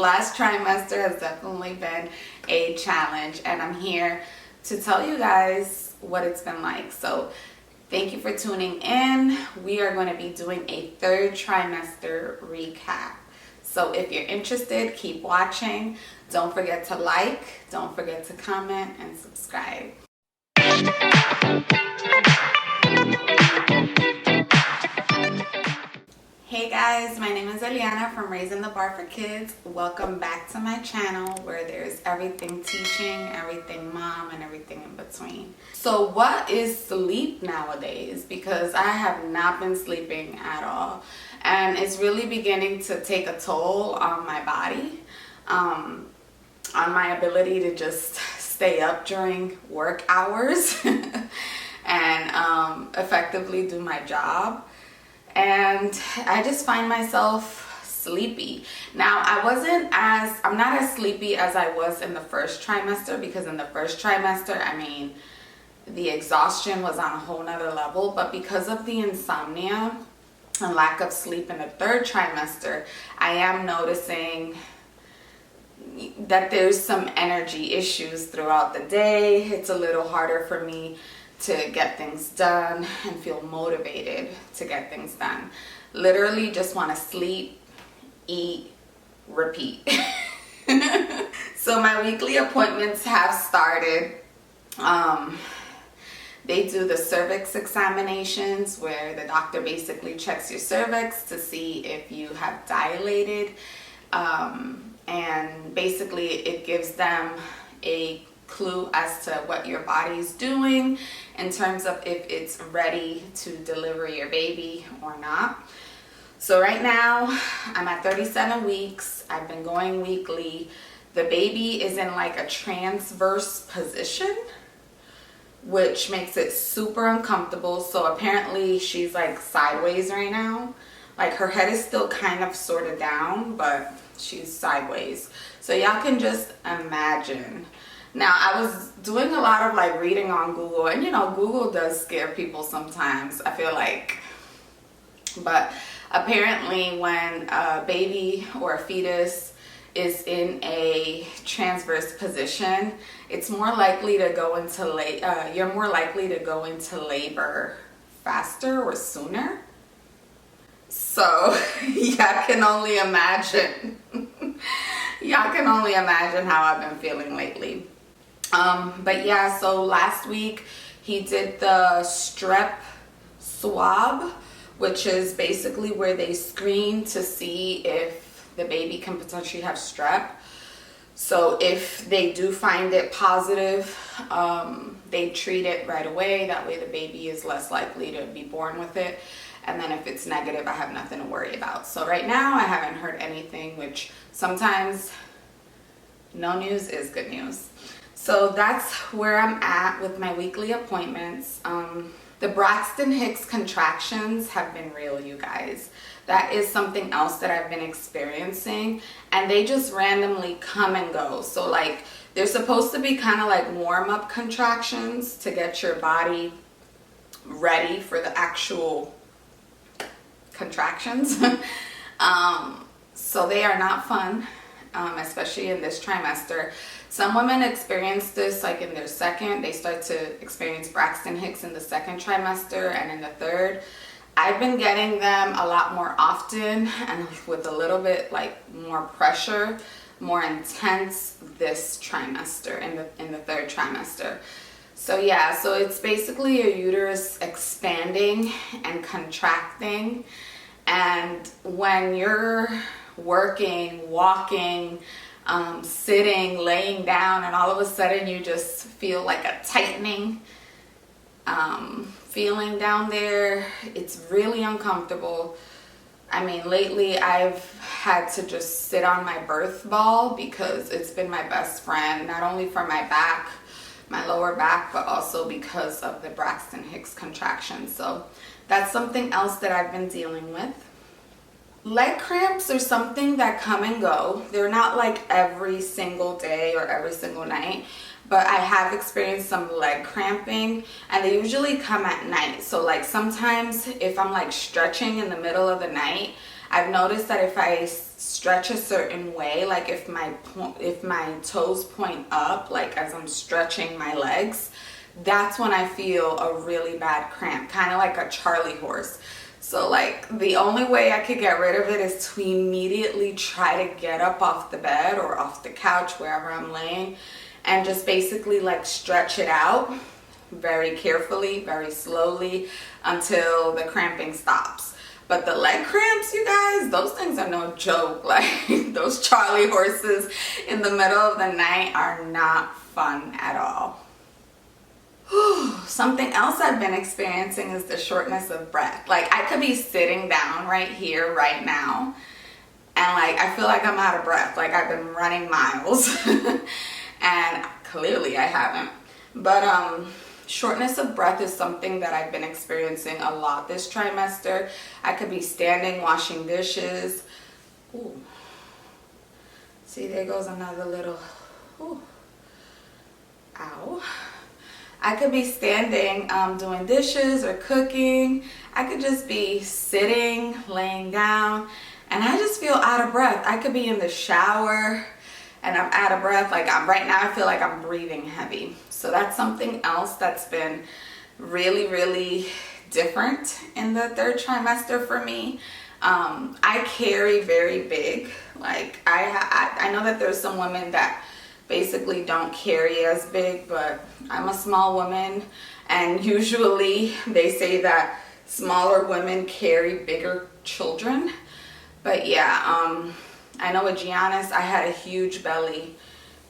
last trimester has definitely been a challenge, and I'm here to tell you guys what it's been like. So thank you for tuning in. We are going to be doing a third trimester recap. So if you're interested, keep watching. Don't forget to like, don't forget to comment, and subscribe. Hey guys, my name is Eliana from Raising the Bar for Kids. Welcome back to my channel where there's everything teaching, everything mom, and everything in between. So what is sleep nowadays? Because I have not been sleeping at all. And it's really beginning to take a toll on my body, on my ability to just stay up during work hours and effectively do my job. And I just find myself sleepy. Now, I'm not as sleepy as I was in the first trimester, because in the first trimester, I mean, the exhaustion was on a whole nother level. But because of the insomnia and lack of sleep in the third trimester, I am noticing that there's some energy issues throughout the day. It's a little harder for me to get things done and feel motivated to get things done. Literally just want to sleep, eat, repeat. So my weekly appointments have started. They do the cervix examinations where the doctor basically checks your cervix to see if you have dilated. And basically it gives them a clue as to what your body's doing in terms of if it's ready to deliver your baby or not. So right now I'm at 37 weeks. I've been going weekly. The baby is in like a transverse position, which makes it super uncomfortable. So apparently she's like sideways right now. Like her head is still kind of sort of down, but she's sideways. So y'all can just imagine. Now, I was doing a lot of like reading on Google, and you know, Google does scare people sometimes, I feel like. But apparently when a baby or a fetus is in a transverse position, it's more likely to go into you're more likely to go into labor faster or sooner. So y'all can only imagine. Y'all can only imagine how I've been feeling lately. But yeah, so last week he did the strep swab, which is basically where they screen to see if the baby can potentially have strep. So if they do find it positive, they treat it right away. That way the baby is less likely to be born with it. And then if it's negative, I have nothing to worry about. So right now I haven't heard anything, which sometimes no news is good news. So that's where I'm at with my weekly appointments. The Braxton Hicks contractions have been real, you guys. That is something else that I've been experiencing, and they just randomly come and go. So like they're supposed to be kind of like warm-up contractions to get your body ready for the actual contractions. So they are not fun, especially in this trimester. Some women experience this like in their second. They start to experience Braxton Hicks in the second trimester and in the third. I've been getting them a lot more often and with a little bit like more pressure, more intense this trimester, in the third trimester. So yeah, so it's basically your uterus expanding and contracting. And when you're working, walking, sitting, laying down, and all of a sudden you just feel like a tightening feeling down there, it's really uncomfortable. I mean, lately I've had to just sit on my birth ball because it's been my best friend, not only for my back, my lower back, but also because of the Braxton Hicks contractions. So that's something else that I've been dealing with. Leg cramps are something that come and go. They're not like every single day or every single night, but I have experienced some leg cramping, and they usually come at night. So like sometimes if I'm like stretching in the middle of the night, I've noticed that if I stretch a certain way, like if my toes point up, like as I'm stretching my legs, that's when I feel a really bad cramp, kind of like a Charlie horse. So like the only way I could get rid of it is to immediately try to get up off the bed or off the couch, wherever I'm laying, and just basically like stretch it out very carefully, very slowly, until the cramping stops. But the leg cramps, you guys, those things are no joke. Like those Charlie horses in the middle of the night are not fun at all. Something else I've been experiencing is the shortness of breath. Like I could be sitting down right here, right now, and like I feel like I'm out of breath. Like I've been running miles and clearly I haven't. But shortness of breath is something that I've been experiencing a lot this trimester. I could be standing washing dishes. Ooh. See, there goes another little, ooh. Ow. I could be standing doing dishes or cooking. I could just be sitting, laying down, and I just feel out of breath. I could be in the shower and I'm out of breath. Like right now I feel like I'm breathing heavy. So that's something else that's been really, really different in the third trimester for me. I carry very big. Like I know that there's some women that basically don't carry as big, but I'm a small woman, and usually they say that smaller women carry bigger children. But yeah, I know with Giannis, I had a huge belly.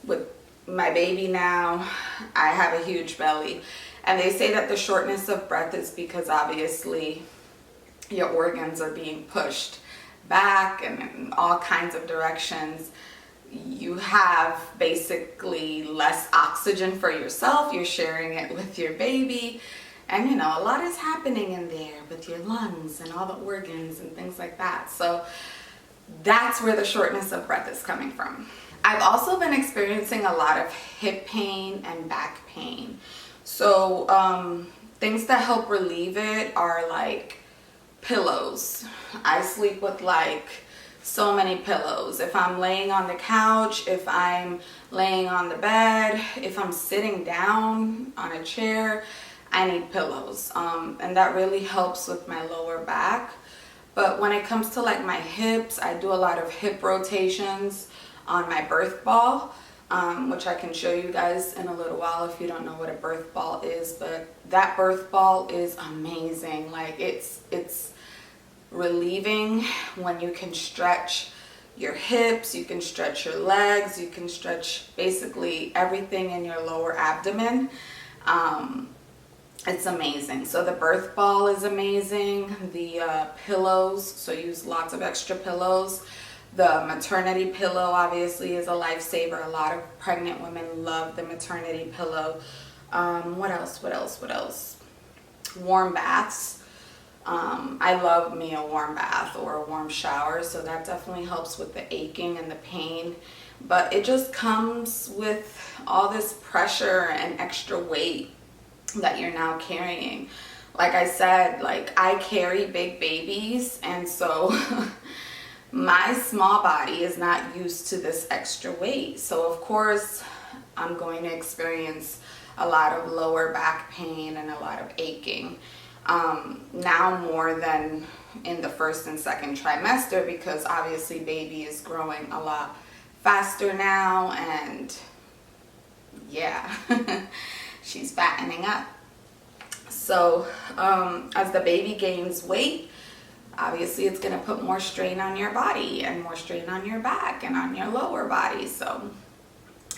With my baby now, I have a huge belly. And they say that the shortness of breath is because obviously your organs are being pushed back and in all kinds of directions. You have basically less oxygen for yourself. You're sharing it with your baby. And you know, a lot is happening in there with your lungs and all the organs and things like that. So that's where the shortness of breath is coming from. I've also been experiencing a lot of hip pain and back pain. So things that help relieve it are like pillows. I sleep with like so many pillows. If I'm laying on the couch, if I'm laying on the bed, if I'm sitting down on a chair, I need pillows. And that really helps with my lower back. But when it comes to like my hips, I do a lot of hip rotations on my birth ball, which I can show you guys in a little while if you don't know what a birth ball is. But that birth ball is amazing. Like it's relieving when you can stretch your hips, you can stretch your legs, you can stretch basically everything in your lower abdomen. It's amazing. So the birth ball is amazing. The pillows, so use lots of extra pillows. The maternity pillow obviously is a lifesaver. A lot of pregnant women love the maternity pillow. What else? Warm baths. I love me a warm bath or a warm shower, so that definitely helps with the aching and the pain. But it just comes with all this pressure and extra weight that you're now carrying. Like I said, like I carry big babies, and so my small body is not used to this extra weight. So of course I'm going to experience a lot of lower back pain and a lot of aching. Now more than in the first and second trimester, because obviously baby is growing a lot faster now, and yeah, she's fattening up. So as the baby gains weight, obviously it's going to put more strain on your body and more strain on your back and on your lower body. So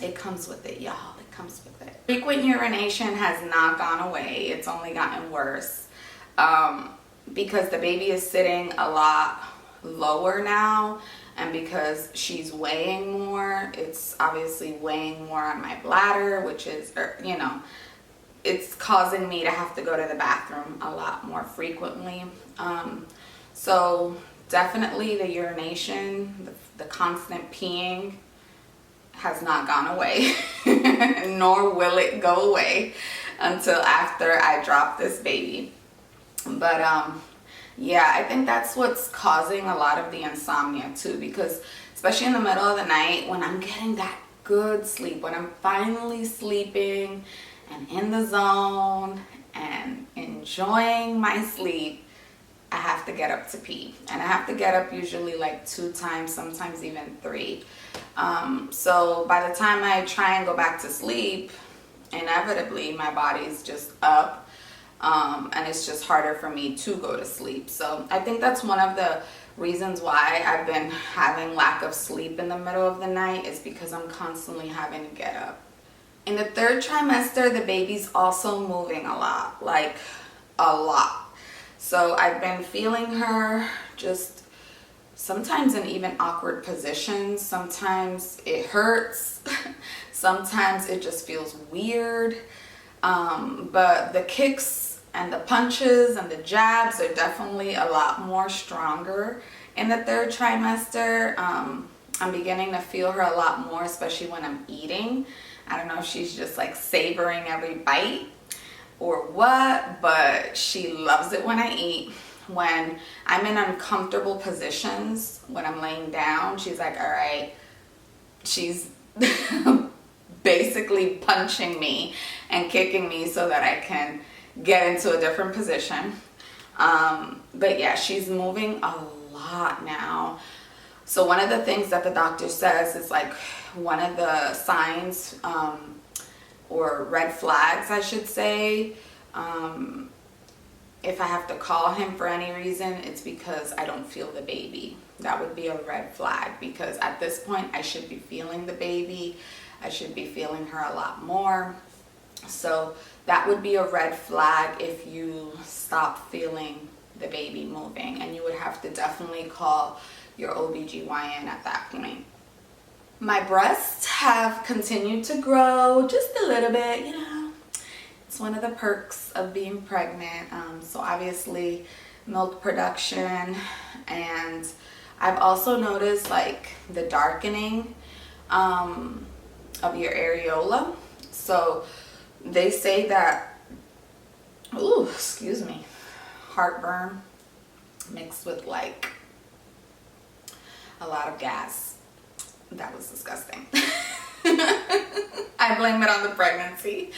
it comes with it, y'all. It comes with it. Frequent urination has not gone away. It's only gotten worse. Because the baby is sitting a lot lower now, and because she's weighing more, it's obviously weighing more on my bladder, which is, you know, it's causing me to have to go to the bathroom a lot more frequently. So definitely the urination, the constant peeing has not gone away, nor will it go away until after I drop this baby. But Yeah, I think that's what's causing a lot of the insomnia too, because especially in the middle of the night when I'm getting that good sleep, when I'm finally sleeping and in the zone and enjoying my sleep, I have to get up to pee. And I have to get up usually like 2 times, sometimes even 3. So by the time I try and go back to sleep, inevitably my body's just up. And it's just harder for me to go to sleep. So I think that's one of the reasons why I've been having lack of sleep in the middle of the night, is because I'm constantly having to get up. In the 3rd trimester, the baby's also moving a lot, like a lot. So I've been feeling her just sometimes in even awkward positions. Sometimes it hurts. Sometimes it just feels weird. But the kicks and the punches and the jabs are definitely a lot more stronger in the 3rd trimester. I'm beginning to feel her a lot more, especially when I'm eating. I don't know if she's just like savoring every bite or what, but she loves it when I eat. When I'm in uncomfortable positions, when I'm laying down, she's like, all right, she's basically punching me and kicking me so that I can get into a different position. But yeah, she's moving a lot now. So one of the things that the doctor says is like one of the signs, or red flags, I should say, if I have to call him for any reason, it's because I don't feel the baby. That would be a red flag, because at this point I should be feeling the baby. I should be feeling her a lot more. So that would be a red flag if you stop feeling the baby moving, and you would have to definitely call your OBGYN at that point. My breasts have continued to grow just a little bit, you know. It's one of the perks of being pregnant. So obviously milk production, and I've also noticed like the darkening of your areola. So they say that, ooh, excuse me, heartburn mixed with like a lot of gas. That was disgusting. I blame it on the pregnancy.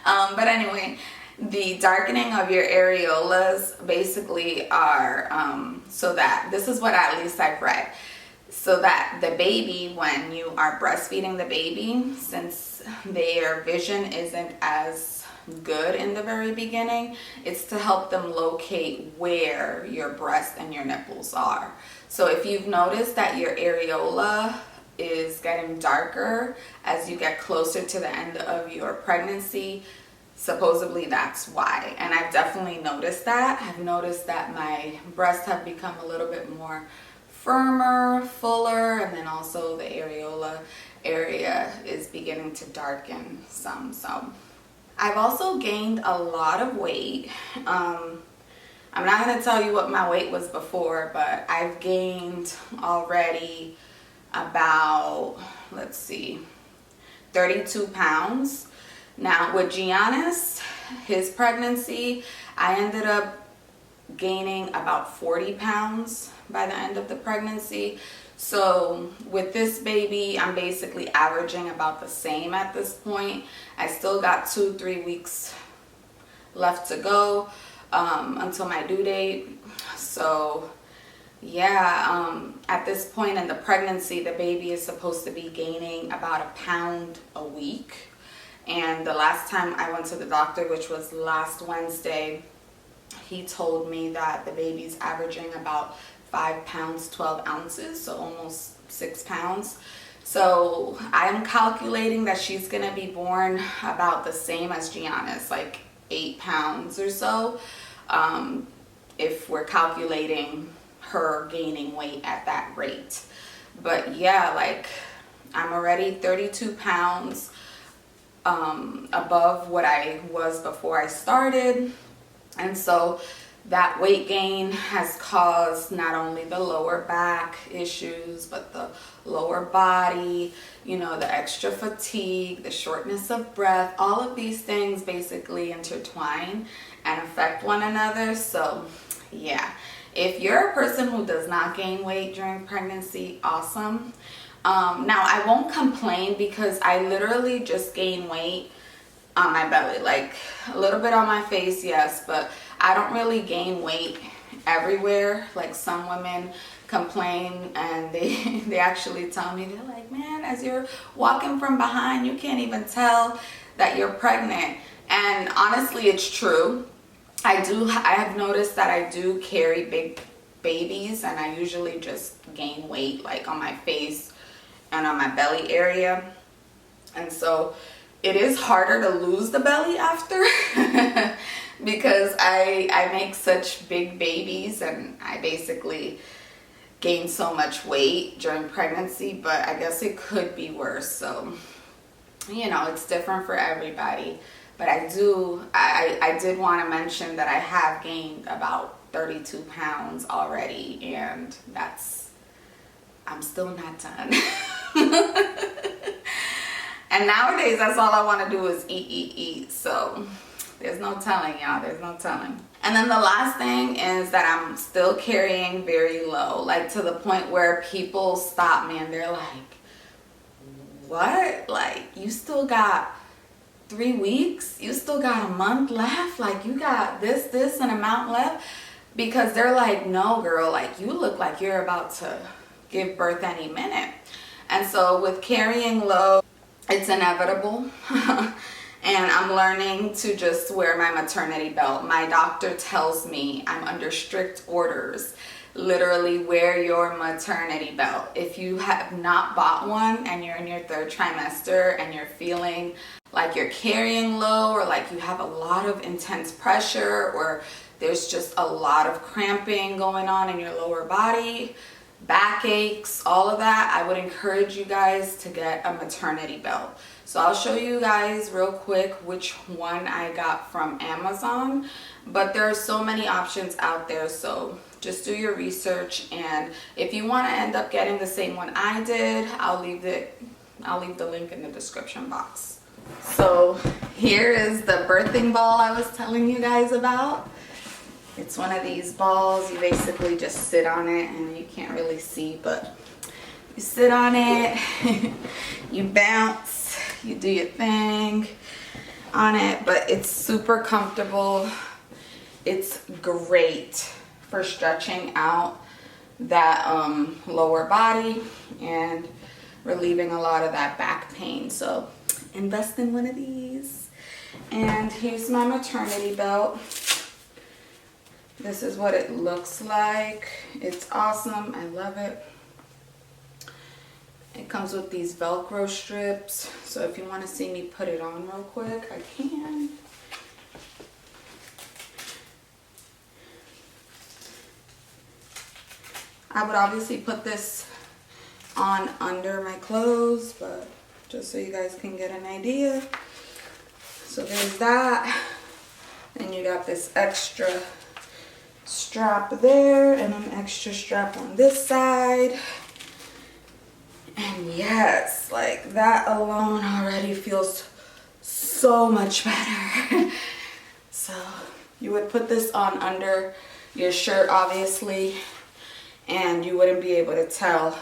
But anyway, the darkening of your areolas basically are so that, this is what at least I've read, so that the baby, when you are breastfeeding the baby, since their vision isn't as good in the very beginning, it's to help them locate where your breast and your nipples are. So if you've noticed that your areola is getting darker as you get closer to the end of your pregnancy, supposedly that's why. And I've definitely noticed that. I've noticed that my breasts have become a little bit more firmer, fuller, and then also the areola area is beginning to darken some. So I've also gained a lot of weight. I'm not going to tell you what my weight was before, but I've gained already about, let's see, 32 pounds. Now with Giannis, his pregnancy, I ended up gaining about 40 pounds by the end of the pregnancy. So with this baby, I'm basically averaging about the same at this point. I still got 2-3 weeks left to go until my due date. So yeah, at this point in the pregnancy, the baby is supposed to be gaining about a pound a week. And the last time I went to the doctor, which was last Wednesday, he told me that the baby's averaging about 5 pounds 12 ounces, so almost 6 pounds. So I'm calculating that she's gonna be born about the same as Giannis, like 8 pounds or so, if we're calculating her gaining weight at that rate. But yeah, like I'm already 32 pounds above what I was before I started. And so that weight gain has caused not only the lower back issues, but the lower body, you know, the extra fatigue, the shortness of breath. All of these things basically intertwine and affect one another. So yeah, If you're a person who does not gain weight during pregnancy, awesome. Now I won't complain because I literally just gain weight on my belly, like a little bit on my face, yes, but I don't really gain weight everywhere. Like some women complain and they actually tell me, they're like, man, as you're walking from behind, you can't even tell that you're pregnant. And honestly, it's true. I have noticed that I do carry big babies, and I usually just gain weight like on my face and on my belly area. And so it is harder to lose the belly after because I make such big babies, and I basically gain so much weight during pregnancy, but I guess it could be worse. So, you know, it's different for everybody. But I did want to mention that I have gained about 32 pounds already, and I'm still not done. And nowadays, that's all I want to do is eat. So there's no telling, y'all. There's no telling. And then the last thing is that I'm still carrying very low, like to the point where people stop me and they're like, what? Like, you still got 3 weeks? You still got a month left? Like, you got this an amount left? Because they're like, no, girl, like, you look like you're about to give birth any minute. And so with carrying low, it's inevitable. And I'm learning to just wear my maternity belt. My doctor tells me I'm under strict orders. Literally wear your maternity belt. If you have not bought one and you're in your 3rd trimester and you're feeling like you're carrying low, or like you have a lot of intense pressure, or there's just a lot of cramping going on in your lower body, backaches, all of that, I would encourage you guys to get a maternity belt. So I'll show you guys real quick which one I got from Amazon, but there are so many options out there, so just do your research. And if you want to end up getting the same one I did, I'll leave the link in the description box. So here is the birthing ball I was telling you guys about. It's one of these balls. You basically just sit on it, and you can't really see, but you sit on it, you bounce, you do your thing on it, but it's super comfortable. It's great for stretching out that lower body and relieving a lot of that back pain. So invest in one of these. And here's my maternity belt. This is what it looks like. It's awesome. I love it. It comes with these Velcro strips. So if you want to see me put it on real quick, I can. I would obviously put this on under my clothes, but just so you guys can get an idea. So there's that. Then you got this extra strap there and an extra strap on this side. And yes, like that alone already feels so much better. So you would put this on under your shirt, obviously, and you wouldn't be able to tell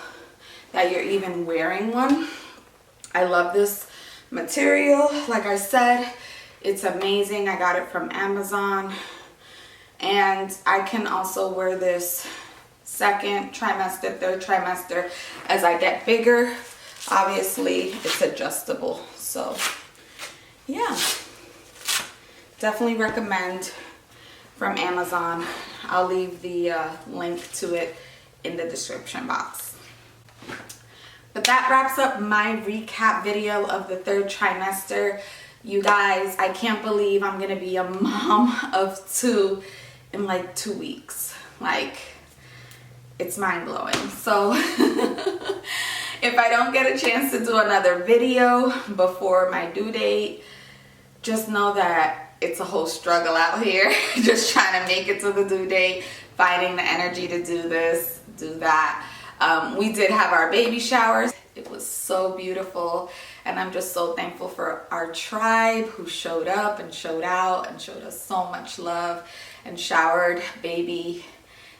that you're even wearing one. I love this material. Like I said, it's amazing. I got it from Amazon. And I can also wear this 2nd trimester, 3rd trimester as I get bigger. Obviously, it's adjustable. So, yeah. Definitely recommend from Amazon. I'll leave the link to it in the description box. But that wraps up my recap video of the 3rd trimester. You guys, I can't believe I'm going to be a mom of 2 in like 2 weeks. Like, it's mind-blowing. So if I don't get a chance to do another video before my due date, just know that it's a whole struggle out here. Just trying to make it to the due date, finding the energy to do this, do that. We did have our baby showers. It was so beautiful, and I'm just so thankful for our tribe who showed up and showed out and showed us so much love and showered baby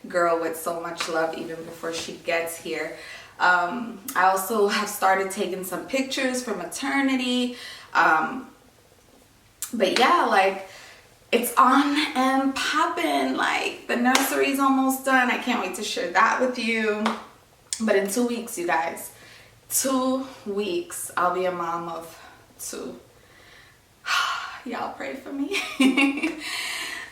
girl with so much love even before she gets here. I also have started taking some pictures for maternity. But yeah, like, it's on and popping. Like, the nursery's almost done. I can't wait to share that with you. But in 2 weeks, you guys, 2 weeks, I'll be a mom of 2. Y'all pray for me.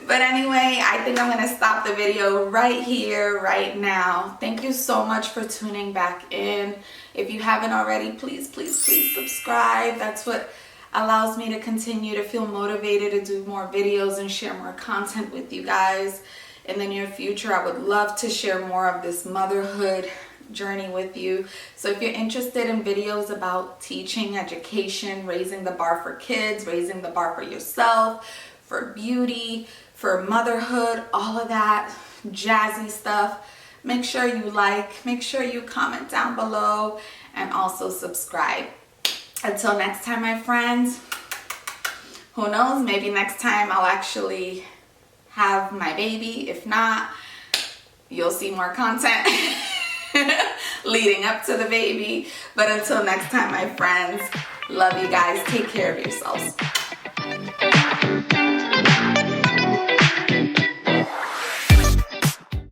But anyway, I think I'm going to stop the video right here, right now. Thank you so much for tuning back in. If you haven't already, please, please, please subscribe. That's what allows me to continue to feel motivated to do more videos and share more content with you guys. In the near future, I would love to share more of this motherhood journey with you. So if you're interested in videos about teaching, education, raising the bar for kids, raising the bar for yourself, for beauty, for motherhood, all of that jazzy stuff, make sure you like, make sure you comment down below, and also subscribe. Until next time, my friends, who knows, maybe next time I'll actually have my baby. If not, you'll see more content leading up to the baby. But until next time, my friends, love you guys. Take care of yourselves.